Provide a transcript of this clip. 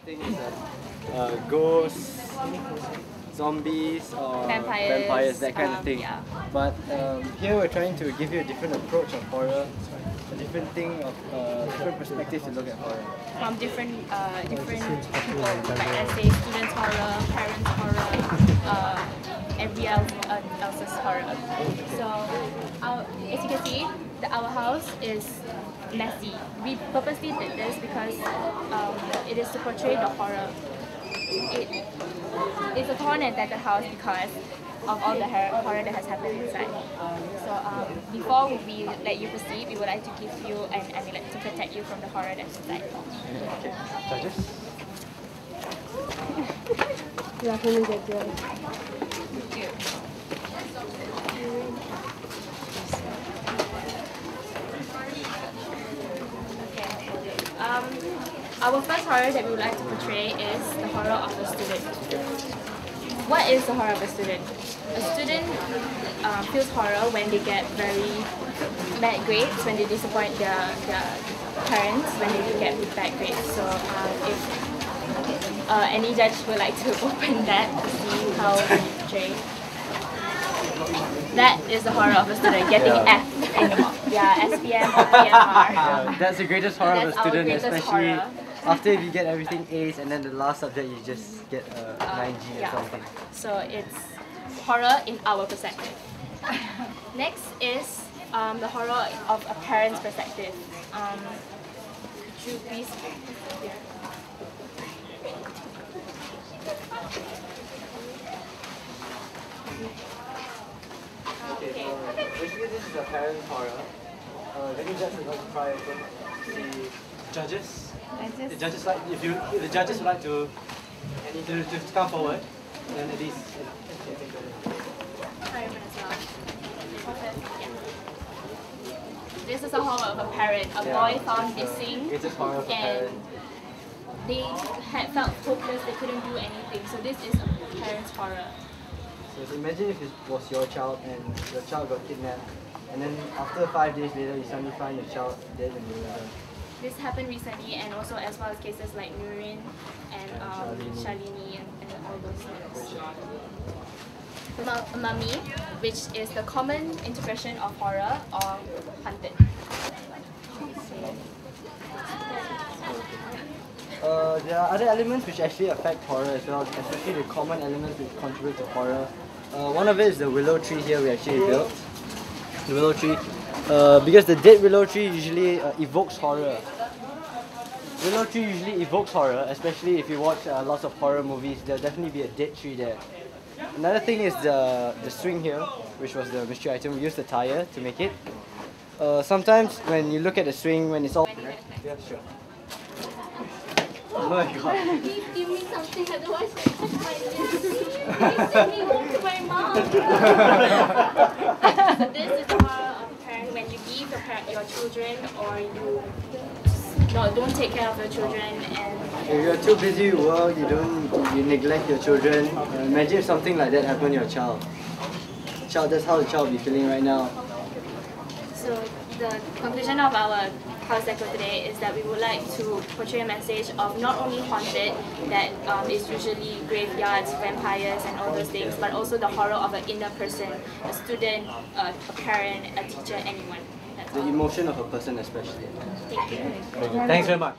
Things like ghosts, zombies, or vampires, that kind of thing. Yeah. But here we're trying to give you a different approach of horror, a different thing of different perspectives to look at horror. From different people, like let's say students horror, parents horror, every else's horror. So as you can see, our house is messy. We purposely did this because it is to portray the horror. It's a torn and tattered house because of all the horror that has happened inside. So before we let you proceed, we would like to give you an amulet to protect you from the horror that's inside. Okay. Judges? Our first horror that we would like to portray is the horror of a student. What is the horror of a student? A student feels horror when they get very bad grades, when they disappoint their parents, when they get bad grades. So if any judge would like to open that to see how we portray. That is the horror of a student, getting F in the mark. Yeah, SPM or PMR. That's the greatest horror of a student, especially horror. after you get everything A's and then the last subject you just get a 9G or something. So it's horror in our perspective. Next is the horror of a parent's perspective. Could you please? Okay, basically this is a parent horror. Let me just try open the judges. The judges like if the judges would like to come forward, then at least This is a horror of a parent. A boy found missing, and they had felt hopeless. They couldn't do anything. So this is a parent's horror. So imagine if it was your child and your child got kidnapped, and then after 5 days later you suddenly find your child dead in the river. This happened recently, and also as well as cases like Nurin and Shalini and all those things. Mummy, which is the common interpretation of horror or haunted. There are other elements which actually affect horror as well, especially the common elements which contribute to horror. One of it is the willow tree here we actually built. The willow tree. Because the dead willow tree usually evokes horror. Willow tree usually evokes horror, especially if you watch lots of horror movies. There'll definitely be a dead tree there. Another thing is the swing here, which was the mystery item. We used the tire to make it. Sometimes when you look at the swing, when it's all... Yeah, sure. Oh my god. Please give me something, otherwise I touch my lips. Please send me home to my mom. So this is the horror of a parent when you leave your children, or you don't take care of your children, and if you're too busy with work, you neglect your children. Imagine if something like that happened to your child. That's how the child will be feeling right now. So the conclusion of our house deco today is that we would like to portray a message of not only haunted, that is usually graveyards, vampires and all those things, but also the horror of an inner person, a student, a parent, a teacher, anyone. That's The emotion of a person especially. Thank you. Thanks very much.